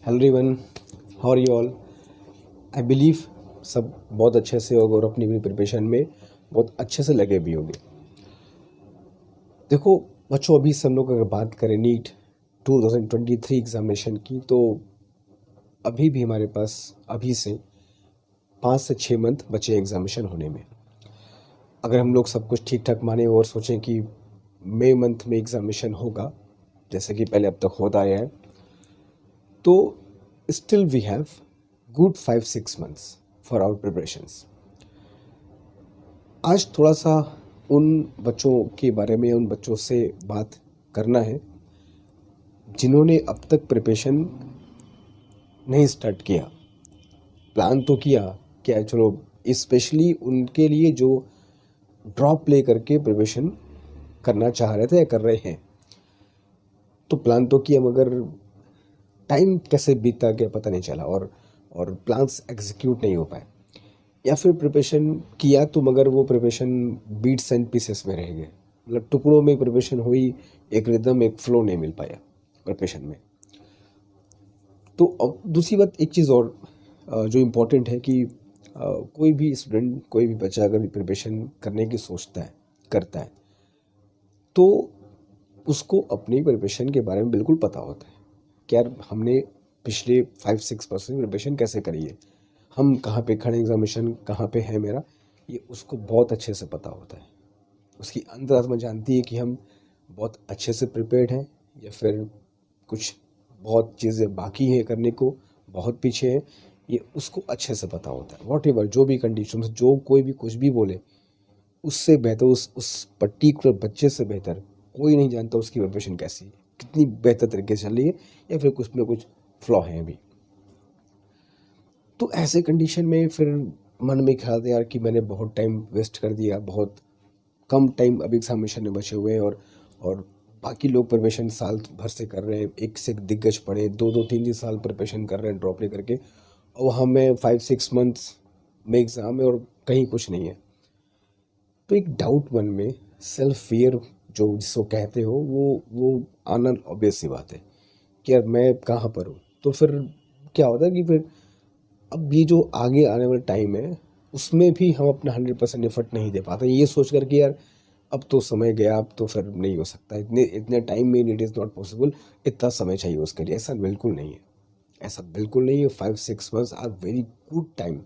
Hello everyone, how are you all. I believe सब बहुत अच्छे से होगा और अपनी अपनी प्रिपरेशन में बहुत अच्छे से लगे भी होंगे। देखो बच्चों, अभी से हम लोग अगर बात करें नीट 2023 एग्जामिनेशन की, तो अभी भी हमारे पास अभी से 5 से 6 मंथ बचे एग्जामिनेशन होने में। अगर हम लोग सब कुछ ठीक ठाक माने और सोचें कि मई मंथ में एग्जामिनेशन होगा जैसे कि पहले अब तक होता आया है, तो still we have good 5-6 months for our preparations। आज थोड़ा सा उन बच्चों के बारे में, उन बच्चों से बात करना है जिन्होंने अब तक प्रिपरेशन नहीं स्टार्ट किया। प्लान तो किया क्या, चलो स्पेशली उनके लिए जो ड्रॉप ले करके प्रिपरेशन करना चाह रहे थे या कर रहे हैं, तो प्लान तो किया मगर टाइम कैसे बीता गया पता नहीं चला और प्लान्स एग्जीक्यूट नहीं हो पाए, या फिर प्रिपरेशन किया तो मगर वो प्रिपरेशन बीट्स एंड पीसेस में रह गए। मतलब टुकड़ों में प्रिपरेशन हुई, एक रिदम एक फ्लो नहीं मिल पाया प्रिपरेशन में। तो अब दूसरी बात, एक चीज़ और जो इम्पोर्टेंट है कि कोई भी स्टूडेंट, कोई भी बच्चा अगर प्रिपरेशन करने की सोचता है, करता है, तो उसको अपनी प्रिपरेशन के बारे में बिल्कुल पता होता है कि यार हमने पिछले 5-6% प्रिपरेशन कैसे करी है, हम कहाँ पे खड़े, एग्जामिनेशन कहाँ पे है मेरा, ये उसको बहुत अच्छे से पता होता है। उसकी अंतरात्मा जानती है कि हम बहुत अच्छे से प्रिपेयर्ड हैं या फिर कुछ बहुत चीज़ें बाकी हैं करने को, बहुत पीछे हैं, ये उसको अच्छे से पता होता है। वॉट एवर जो भी कंडीशन, जो कोई भी कुछ भी बोले, उससे बेहतर, उस पर्टिकुलर बच्चे से बेहतर कोई नहीं जानता उसकी प्रिपरेशन कैसी है, कितनी बेहतर तरीके से चल रही है या फिर कुछ में कुछ फ्लॉ है अभी। तो ऐसे कंडीशन में फिर मन में ख्याल था यार कि मैंने बहुत टाइम वेस्ट कर दिया, बहुत कम टाइम अभी एग्जामिनेशन में बचे हुए हैं और बाकी लोग प्रिपरेशन साल भर से कर रहे हैं, एक से एक दिग्गज पढ़े, 2-2 3-3 साल प्रिपरेशन कर रहे हैं ड्रॉप ले करके, और हमें 5-6 मंथ्स में एग्ज़ाम है और कहीं कुछ नहीं है। तो एक डाउट मन में, सेल्फ फियर जो जिसको कहते हो, वो आना ऑब्वियस सी बात है कि यार मैं कहाँ पर हूँ। तो फिर क्या होता है कि फिर अब ये जो आगे आने वाला टाइम है उसमें भी हम अपना 100% एफर्ट नहीं दे पाते, ये सोच कर कि यार अब तो समय गया, अब तो फिर नहीं हो सकता, इतने टाइम में इट इज़ नॉट पॉसिबल, इतना समय चाहिए उसके लिए। ऐसा बिल्कुल नहीं है, ऐसा बिल्कुल नहीं है। 5-6 months are very good time.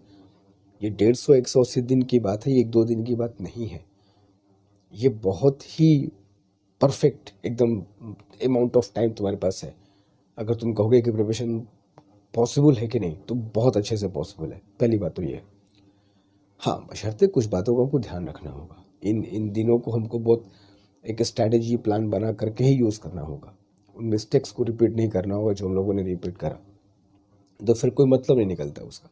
ये 150-180 दिन की बात है, ये 1-2 दिन की बात नहीं है। ये बहुत ही परफेक्ट एकदम अमाउंट ऑफ टाइम तुम्हारे पास है। अगर तुम कहोगे कि प्रिपरेशन पॉसिबल है कि नहीं, तो बहुत अच्छे से पॉसिबल है। पहली बात तो ये है। हाँ, बशर्ते कुछ बातों का हमको ध्यान रखना होगा। इन दिनों को हमको बहुत एक स्ट्रैटेजी प्लान बना करके ही यूज़ करना होगा। उन मिस्टेक्स को रिपीट नहीं करना होगा जो हम लोगों ने रिपीट करा, तो फिर कोई मतलब नहीं निकलता उसका।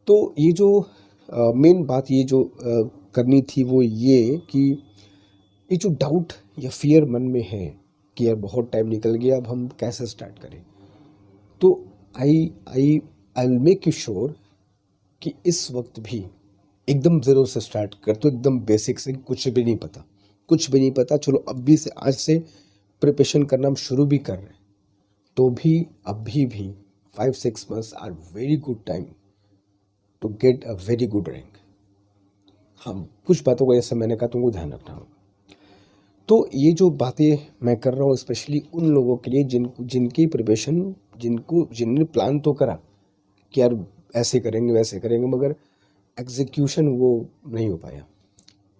तो ये जो मेन बात ये जो करनी थी वो ये कि ये जो डाउट या फियर मन में है कि यार बहुत टाइम निकल गया, अब हम कैसे स्टार्ट करें, तो I I I will make you sure कि इस वक्त भी एकदम ज़ीरो से स्टार्ट कर, तो एकदम बेसिक से, कुछ भी नहीं पता, कुछ भी नहीं पता, चलो अभी से, आज से प्रिपरेशन करना हम शुरू भी कर रहे हैं, तो भी अभी भी 5-6 months are very good time to get a very good rank. हाँ, कुछ बातों का जैसे मैंने कहा तुमको ध्यान रखना होगा। तो ये जो बातें मैं कर रहा हूँ स्पेशली उन लोगों के लिए जिनकी प्रिपरेशन, जिन्होंने प्लान तो करा कि यार ऐसे करेंगे वैसे करेंगे, मगर एग्जीक्यूशन वो नहीं हो पाया।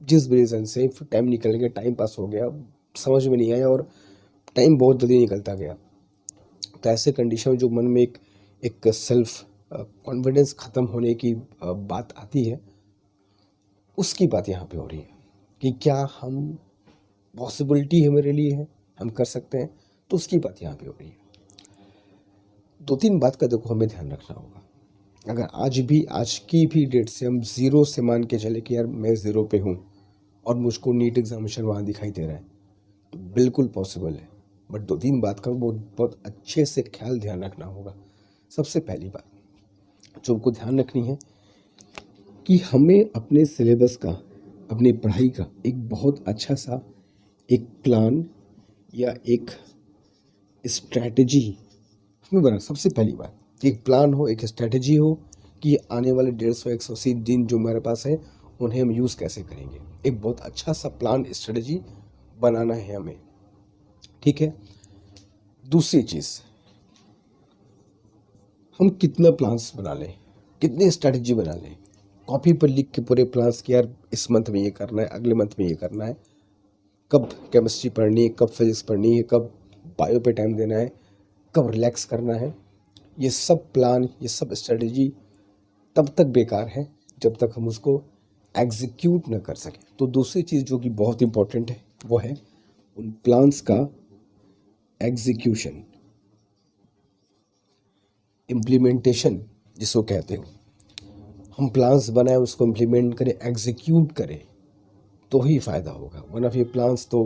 जिस भी रीज़न से फिर टाइम निकल गया, टाइम पास हो गया, समझ में नहीं आया और टाइम बहुत जल्दी निकलता गया। तो ऐसे कंडीशन में जो मन में एक सेल्फ कॉन्फिडेंस ख़त्म होने की बात आती है, उसकी बात यहाँ पे हो रही है कि क्या हम, पॉसिबिलिटी है मेरे लिए है, हम कर सकते हैं, तो उसकी बात यहाँ पे हो रही है। 2-3 बात का देखो हमें ध्यान रखना होगा। अगर आज की भी डेट से हम ज़ीरो से मान के चले कि यार मैं ज़ीरो पे हूँ और मुझको नीट एग्जामिनेशन वहाँ दिखाई दे रहा है, तो बिल्कुल पॉसिबल है। बट 2-3 बात का बहुत अच्छे से ख्याल ध्यान रखना होगा। सबसे पहली बात जो हमको ध्यान रखनी है कि हमें अपने सिलेबस का, अपनी पढ़ाई का एक बहुत अच्छा सा एक प्लान या एक स्ट्रैटेजी हमें बना सबसे पहली बात एक प्लान हो, एक स्ट्रेटजी हो कि आने वाले 150-180 दिन जो हमारे पास है उन्हें हम यूज़ कैसे करेंगे। एक बहुत अच्छा सा प्लान स्ट्रेटजी बनाना है हमें, ठीक है। दूसरी चीज़, हम कितना प्लान्स बना लें, कितनी स्ट्रेटजी बना लें। कॉपी पर लिख के पूरे प्लान्स कि यार इस मंथ में ये करना है, अगले मंथ में ये करना है, कब केमिस्ट्री पढ़नी है, कब फिजिक्स पढ़नी है, कब बायो पे टाइम देना है, कब रिलैक्स करना है। ये सब प्लान, ये सब स्ट्रेटजी तब तक बेकार है जब तक हम उसको एग्जीक्यूट न कर सकें। तो दूसरी चीज़ जो कि बहुत इंपॉर्टेंट है वो है उन प्लान्स का एग्जीक्यूशन, इम्प्लीमेंटेशन जिसको कहते हो। हम प्लान्स बनाएं, उसको इम्प्लीमेंट करें, एग्जीक्यूट करें तो ही फ़ायदा होगा। वरना फिर प्लान्स तो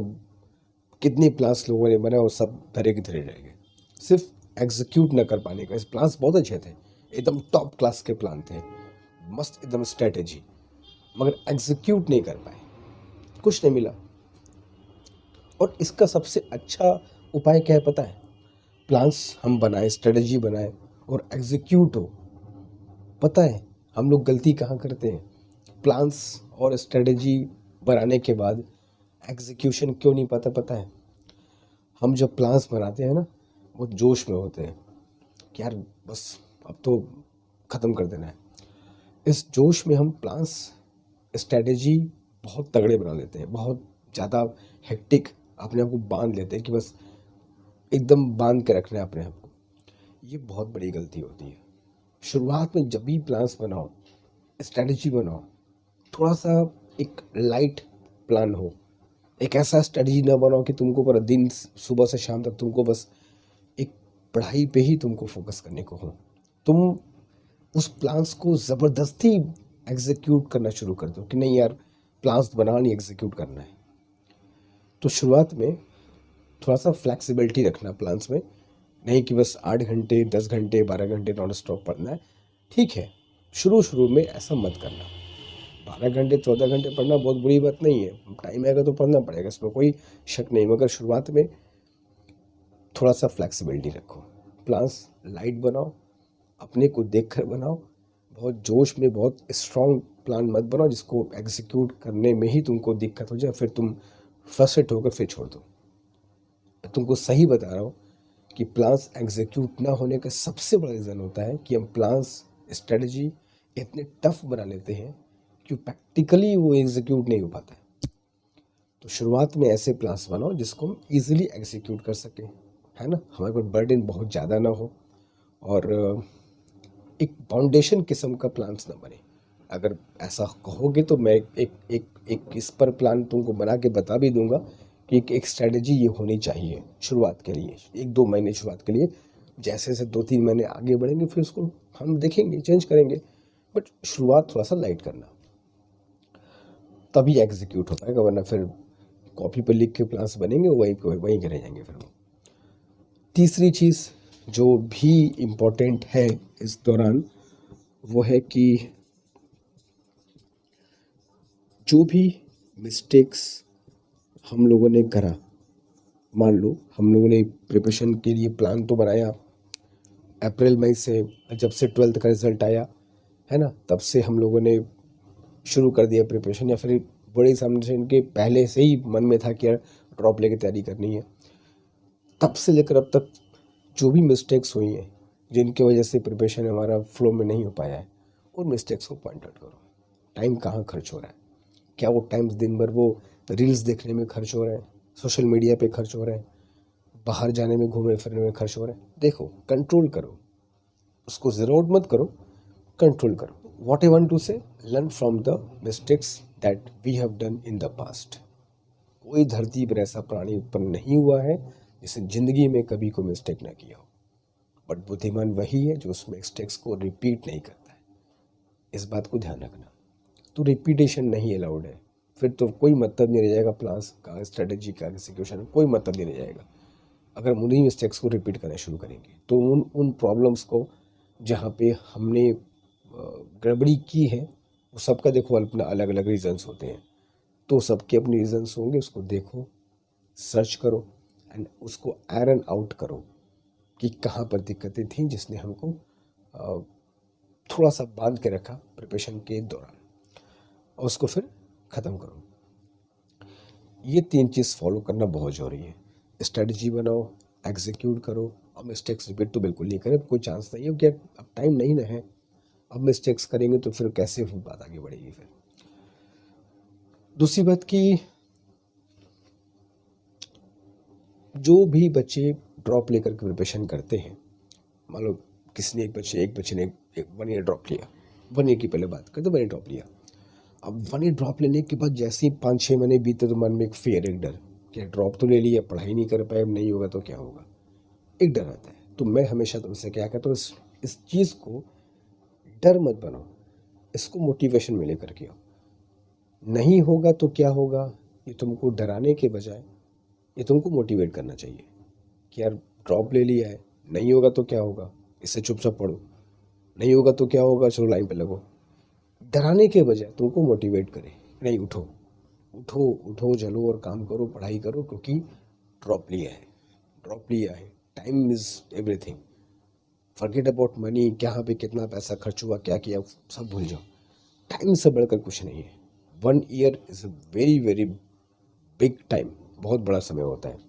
कितने प्लान्स लोगों ने बनाए और सब धरे के धरे रह गए सिर्फ एग्जीक्यूट न कर पाने का। इस प्लान्स बहुत अच्छे थे, एकदम टॉप क्लास के प्लान थे, मस्त एकदम स्ट्रेटेजी, मगर एग्जीक्यूट नहीं कर पाए, कुछ नहीं मिला। और इसका सबसे अच्छा उपाय क्या है पता है? प्लान्स हम बनाएं, स्ट्रेटजी बनाएं और एग्जीक्यूट हो। पता है हम लोग गलती कहाँ करते हैं? प्लान्स और स्ट्रेटजी बनाने के बाद एग्जीक्यूशन क्यों नहीं पाता पता है? हम जब प्लान्स बनाते हैं ना, वो जोश में होते हैं कि यार बस अब तो ख़त्म कर देना है। इस जोश में हम प्लान्स, स्ट्रेटजी बहुत तगड़े बना लेते हैं, बहुत ज़्यादा हेक्टिक अपने आप को बांध लेते हैं कि बस एकदम बांध के रखना है अपने आप को। ये बहुत बड़ी गलती होती है। शुरुआत में जब भी प्लान्स बनाओ, स्ट्रेटजी बनाओ, थोड़ा सा एक लाइट प्लान हो। एक ऐसा स्ट्रेटजी ना बनाओ कि तुमको पूरा दिन सुबह से शाम तक तुमको बस एक पढ़ाई पे ही तुमको फोकस करने को हो। तुम उस प्लान्स को ज़बरदस्ती एग्जीक्यूट करना शुरू कर दो कि नहीं यार प्लान्स बनाना नहीं, एग्जीक्यूट करना है। तो शुरुआत में थोड़ा सा फ्लेक्सिबिलिटी रखना प्लान्स में, नहीं कि बस 8 घंटे 10 घंटे 12 घंटे नॉन स्टॉप पढ़ना है। ठीक है, शुरू शुरू में ऐसा मत करना। 12 घंटे 14 घंटे पढ़ना बहुत बुरी बात नहीं है, टाइम आएगा तो पढ़ना पड़ेगा, इसमें कोई शक नहीं। मगर शुरुआत में थोड़ा सा फ्लेक्सिबिलिटी रखो, प्लान्स लाइट बनाओ, अपने को देख कर बनाओ। बहुत जोश में बहुत स्ट्रॉन्ग प्लान मत बनाओ जिसको एग्जीक्यूट करने में ही तुमको दिक्कत हो जाए, फिर तुम फ्रस्ट्रेट होकर फिर छोड़ दो। तुमको सही बता रहा हूँ कि प्लान्स एग्जीक्यूट ना होने का सबसे बड़ा रीज़न होता है कि हम प्लान्स स्ट्रेटजी इतने टफ बना लेते हैं कि प्रैक्टिकली वो एग्जीक्यूट नहीं हो पाता है। तो शुरुआत में ऐसे प्लान्स बनाओ जिसको हम ईजिली एग्जीक्यूट कर सकें, है ना, हमारे पास बर्डन बहुत ज़्यादा ना हो और एक फाउंडेशन किस्म का प्लान्स ना बने। अगर ऐसा कहोगे तो मैं एक इस पर प्लान तुमको बना के बता भी दूंगा कि एक स्ट्रेटजी ये होनी चाहिए शुरुआत के लिए, 1-2 महीने शुरुआत के लिए। जैसे जैसे 2-3 महीने आगे बढ़ेंगे फिर उसको हम देखेंगे, चेंज करेंगे। बट शुरुआत थोड़ा सा लाइट करना, तभी एग्जीक्यूट हो पाएगा, वरना फिर कॉपी पर लिख के प्लान्स बनेंगे वहीं वहीं के रह जाएंगे फिर वो। तीसरी चीज़ जो भी इम्पोर्टेंट है इस दौरान वो है कि जो भी मिस्टेक्स हम लोगों ने करा, मान लो हम लोगों ने प्रिपरेशन के लिए प्लान तो बनाया अप्रैल मई से, जब से 12th का रिज़ल्ट आया है ना, तब से हम लोगों ने शुरू कर दिया प्रिपरेशन, या फिर बड़े एग्जामिनेशन के पहले से ही मन में था कि यार ड्रॉप लेके तैयारी करनी है। तब से लेकर अब तक जो भी मिस्टेक्स हुई हैं जिनकी वजह से प्रिपरेशन हमारा फ्लो में नहीं हो पाया है, उन मिस्टेक्स को पॉइंट आउट करो। टाइम कहाँ खर्च हो रहा है? क्या वो टाइम दिन भर वो रील्स देखने में खर्च हो रहा है, सोशल मीडिया पे खर्च हो रहा है, बाहर जाने में घूमने फिरने में खर्च हो रहा है? देखो, कंट्रोल करो, उसको ज़ीरो आउट मत करो, कंट्रोल करो। What I want to say, learn from the mistakes that we have done in the past. कोई धरती पर ऐसा प्राणी उत्पन्न नहीं हुआ है जिसने ज़िंदगी में कभी कोई मिस्टेक ना किया हो, बट बुद्धिमान वही है जो उस मिस्टेक्स को रिपीट नहीं करता है। इस बात को ध्यान रखना। तो रिपीटेशन नहीं अलाउड है, फिर तो कोई मतलब नहीं रह जाएगा प्लान्स का, स्ट्रेटजी का, एग्जीक्यूशन, कोई मतलब नहीं रह जाएगा अगर हम उन्हीं मिस्टेक्स को रिपीट करना शुरू करेंगे। तो उन प्रॉब्लम्स को जहाँ पे हमने गड़बड़ी की है वो सबका देखो अपना अलग अलग रीजंस होते हैं, तो सबके अपने रीजंस होंगे, उसको देखो, सर्च करो एंड उसको आयरन आउट करो। कि कहाँ पर दिक्कतें थी जिसने हमको थोड़ा सा बांध के रखा प्रिपरेशन के दौरान, और उसको फिर ख़त्म करो। ये 3 चीज़ फॉलो करना बहुत ज़रूरी है। स्ट्रेटजी बनाओ, एग्जीक्यूट करो, और मिस्टेक्स रिपीट तो बिल्कुल नहीं करें, कोई चांस नहीं है, क्योंकि अब टाइम नहीं ना है। अब मिस्टेक्स करेंगे तो फिर कैसे बात आगे बढ़ेगी। फिर दूसरी बात कि जो भी बच्चे ड्रॉप लेकर के प्रिपरेशन करते हैं, मान लो किसी ने एक बच्चे ने 1 ईयर ड्रॉप लिया, 1 ईयर की पहले बात करें तो 1 ईयर ड्रॉप लिया। अब 1 ईयर ड्रॉप लेने के बाद जैसे ही 5-6 महीने बीते तो मन में एक फियर, एक डर कि ड्रॉप तो ले लिया, पढ़ाई नहीं कर पाए, नहीं होगा तो क्या होगा, एक डर आता है। तो मैं हमेशा तुमसे क्या कहता हूँ, इस चीज़ को डर मत बनाओ, इसको मोटिवेशन में लेकर के आओ। नहीं होगा तो क्या होगा, ये तुमको डराने के बजाय ये तुमको मोटिवेट करना चाहिए कि यार ड्रॉप ले लिया है, नहीं होगा तो क्या होगा, इससे चुपचाप पढ़ो, नहीं होगा तो क्या होगा, चलो लाइन पे लगो। डराने के बजाय तुमको मोटिवेट करे, नहीं उठो उठो उठो, चलो और काम करो, पढ़ाई करो, क्योंकि ड्रॉप लिया है, ड्रॉप लिया है। Time is everything, forget about money, कहाँ पे कितना पैसा खर्च हुआ, क्या किया, सब भूल जाओ। टाइम से बढ़कर कुछ नहीं है। 1 year is a very very big time, बहुत बड़ा समय होता है।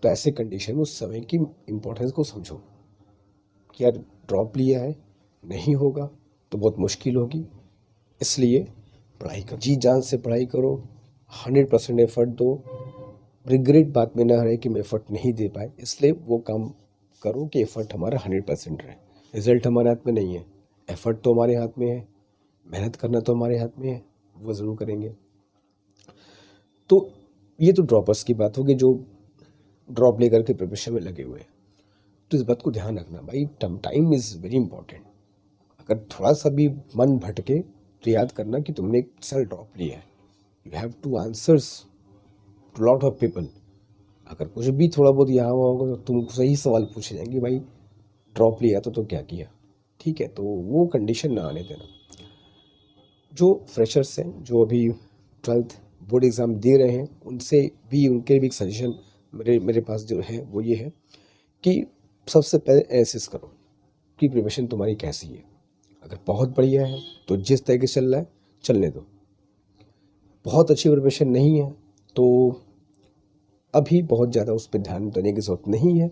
तो ऐसे कंडीशन में उस समय की इम्पोर्टेंस को समझो कि यार ड्रॉप लिया है, नहीं होगा तो बहुत मुश्किल होगी, इसलिए पढ़ाई करो, जी जान से पढ़ाई करो, 100% एफर्ट दो। रिग्रेट बात में ना रहे कि मैं एफर्ट नहीं दे पाए, इसलिए वो काम करो कि एफर्ट हमारा 100% रहे। रिजल्ट हमारे हाथ में नहीं है, एफर्ट तो हमारे हाथ में है, मेहनत करना तो हमारे हाथ में है, वो ज़रूर करेंगे। तो ये तो ड्रॉपर्स की बात होगी जो ड्रॉप लेकर के प्रिपरेशन में लगे हुए हैं। तो इस बात को ध्यान रखना भाई, टाइम इज़ वेरी इंपॉर्टेंट। अगर थोड़ा सा भी मन भटके तो याद करना कि तुमने एक साल ड्रॉप लिया है। You have to answers to lot of people. अगर कुछ भी थोड़ा बहुत यहाँ हुआ होगा तो तुमको सही सवाल पूछे जाएंगे, भाई ड्रॉप लिया तो क्या किया, ठीक है। तो वो कंडीशन ना आने देना। जो फ्रेशर्स हैं, जो अभी 12th बोर्ड एग्ज़ाम दे रहे हैं, उनसे भी, उनके भी एक सजेशन मेरे पास जो है वो ये है कि सबसे पहले एनालिसिस करो कि प्रिपरेशन तुम्हारी कैसी है। अगर बहुत बढ़िया है तो जिस तरीके से चल रहा है चलने दो। बहुत अच्छी प्रिपरेशन नहीं है तो अभी बहुत ज़्यादा उस पर ध्यान देने की ज़रूरत नहीं है।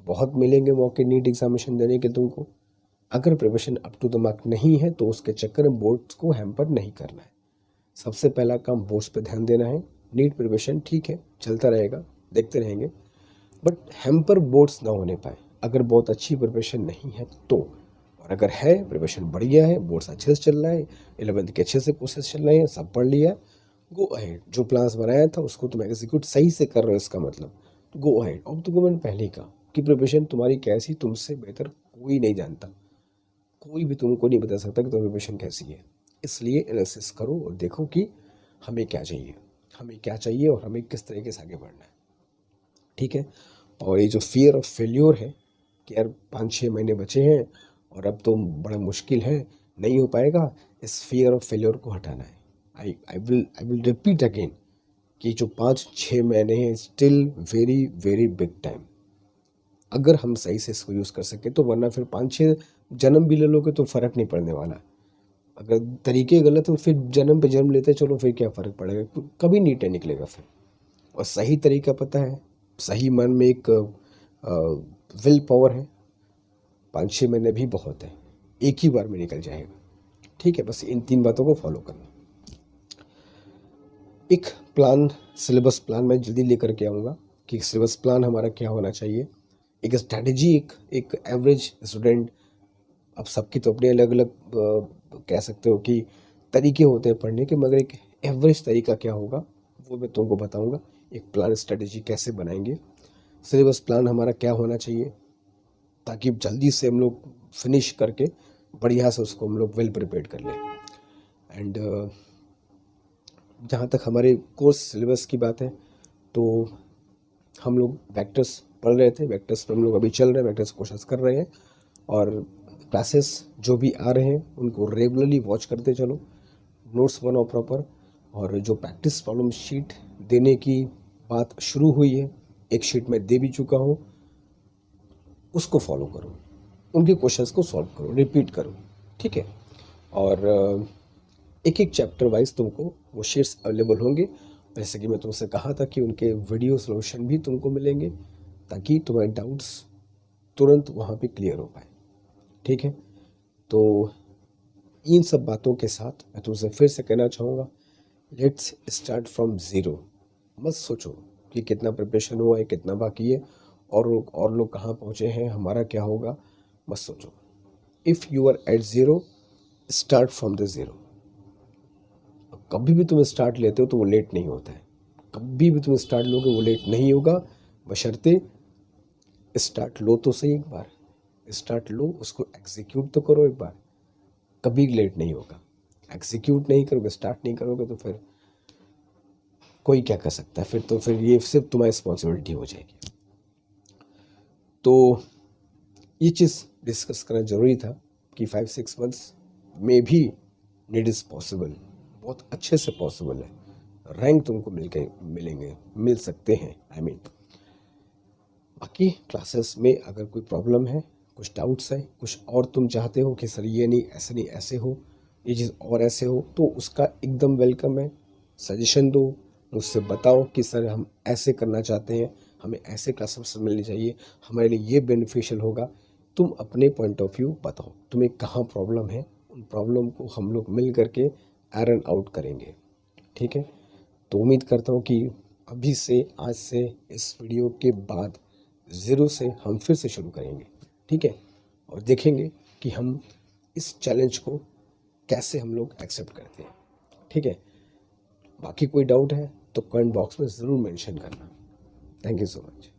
बहुत मिलेंगे मौके नीट एग्जामिनेशन देने के तुमको। अगर preparation up to the mark नहीं है तो उसके चक्कर में बोर्ड्स को हैम्पर नहीं करना है। सबसे पहला काम बोर्ड्स पे ध्यान देना है। नीट प्रिपरेशन ठीक है, चलता रहेगा, देखते रहेंगे, बट हैम्पर बोर्ड्स ना होने पाए। अगर बहुत अच्छी प्रिपरेशन नहीं है तो, और अगर है प्रिपरेशन बढ़िया है, बोर्ड्स अच्छे से चल रहा है, 11th के अच्छे से कोर्सेज चल रहे हैं, सब पढ़ लिया, गो अहेड। जो प्लान्स बनाया था उसको तुम एग्जीक्यूट सही से कर रहे हो, इसका मतलब तो गो अहेड। अब तुमको मैंने पहले ही कहा कि प्रिपरेशन तुम्हारी कैसी, तुमसे बेहतर कोई नहीं जानता, कोई भी तुमको नहीं बता सकता कि तुम्हारी प्रिपरेशन कैसी है। इसलिए एनालिसिस करो और देखो कि हमें क्या चाहिए, हमें क्या चाहिए और हमें किस तरीके से आगे बढ़ना है, ठीक है। और ये जो फियर ऑफ फेल्योर है कि यार 5-6 महीने बचे हैं और अब तो बड़ा मुश्किल है, नहीं हो पाएगा, इस फियर ऑफ फेल्योर को हटाना है। आई विल रिपीट अगेन कि जो 5-6 महीने हैं still very very big time, अगर हम सही से इसको यूज़ कर सके तो। वरना फिर 5-6 जन्म भी ले लोगे तो फ़र्क नहीं पड़ने वाला। अगर तरीके गलत हो फिर जन्म पे जन्म लेते चलो, फिर क्या फ़र्क पड़ेगा, कभी नीट नहीं निकलेगा फिर। और सही तरीका पता है, सही मन में एक विल पावर है, 5-6 महीने भी बहुत है, एक ही बार में निकल जाएगा, ठीक है। बस इन 3 बातों को फॉलो करना। एक प्लान, सिलेबस प्लान मैं जल्दी लेकर के आऊँगा कि सिलेबस प्लान हमारा क्या होना चाहिए। एक स्ट्रैटेजी, एक एवरेज स्टूडेंट, अब सबकी तो अपने अलग अलग कह सकते हो कि तरीके होते हैं पढ़ने के, मगर एक एवरेज तरीका क्या होगा वो मैं तुमको बताऊंगा। एक प्लान स्ट्रैटेजी कैसे बनाएंगे, सिलेबस प्लान हमारा क्या होना चाहिए, ताकि जल्दी से हम लोग फिनिश करके बढ़िया से उसको हम लोग वेल प्रिपेयर्ड कर लें। एंड जहाँ तक हमारे कोर्स सिलेबस की बात है तो हम लोग वेक्टर्स पढ़ रहे थे, वेक्टर्स पर हम लोग अभी चल रहे हैं, वेक्टर्स कोशिश कर रहे हैं, और क्लासेस जो भी आ रहे हैं उनको रेगुलरली वॉच करते चलो, नोट्स बनाओ प्रॉपर। और जो प्रैक्टिस प्रॉब्लम शीट देने की बात शुरू हुई है, एक शीट मैं दे भी चुका हूँ, उसको फॉलो करो, उनके क्वेश्चंस को सॉल्व करो, रिपीट करो, ठीक है। और एक एक चैप्टर वाइज तुमको वो शीट्स अवेलेबल होंगे। जैसे कि मैं तुमसे कहा था कि उनके वीडियो सॉल्यूशन भी तुमको मिलेंगे, ताकि तुम्हारे डाउट्स तुरंत वहाँ पे क्लियर हो पाए, ठीक है। तो इन सब बातों के साथ मैं तुमसे फिर से कहना चाहूँगा, लेट्स स्टार्ट फ्रॉम ज़ीरो। मत सोचो कि कितना प्रिपरेशन हुआ है, कितना बाकी है, और लोग कहाँ पहुँचे हैं, हमारा क्या होगा। मत सोचो। If you are at zero, start from the zero. कभी भी तुम स्टार्ट लेते हो तो वो लेट नहीं होता है। कभी भी तुम स्टार्ट लोगे वो लेट नहीं होगा, बशर्ते स्टार्ट लो तो सही एक बार। स्टार्ट लो, उसको एग्जीक्यूट तो करो एक बार। कभी लेट नहीं होगा। एग्जीक्यूट नहीं करोगे, स्टार्ट नहीं करोगे तो फिर कोई क्या कर सकता है। फिर ये सिर्फ तुम्हारी रिस्पॉन्सिबिलिटी हो जाएगी। तो ये चीज़ डिस्कस करना ज़रूरी था कि 5-6 मंथ्स में भी नीड इज़ पॉसिबल, बहुत अच्छे से पॉसिबल है। रैंक तुमको मिल सकते हैं। बाकी क्लासेस में अगर कोई प्रॉब्लम है, कुछ डाउट्स है, कुछ और तुम चाहते हो कि सर ये नहीं, ऐसे नहीं, ऐसे हो, ये चीज़ और ऐसे हो, तो उसका एकदम वेलकम है। सजेशन दो, मुझसे बताओ कि सर हम ऐसे करना चाहते हैं, हमें ऐसे क्लासेस मिलनी चाहिए, हमारे लिए ये बेनिफिशियल होगा। तुम अपने पॉइंट ऑफ व्यू बताओ, तुम्हें कहाँ प्रॉब्लम है, उन प्रॉब्लम को हम लोग मिल करके आयरन आउट करेंगे, ठीक है। तो उम्मीद करता हूँ कि अभी से, आज से, इस वीडियो के बाद ज़ीरो से हम फिर से शुरू करेंगे, ठीक है। और देखेंगे कि हम इस चैलेंज को कैसे हम लोग एक्सेप्ट करते हैं, ठीक है। बाकी कोई डाउट है तो कमेंट बॉक्स में ज़रूर मेंशन करना। Thank you so much.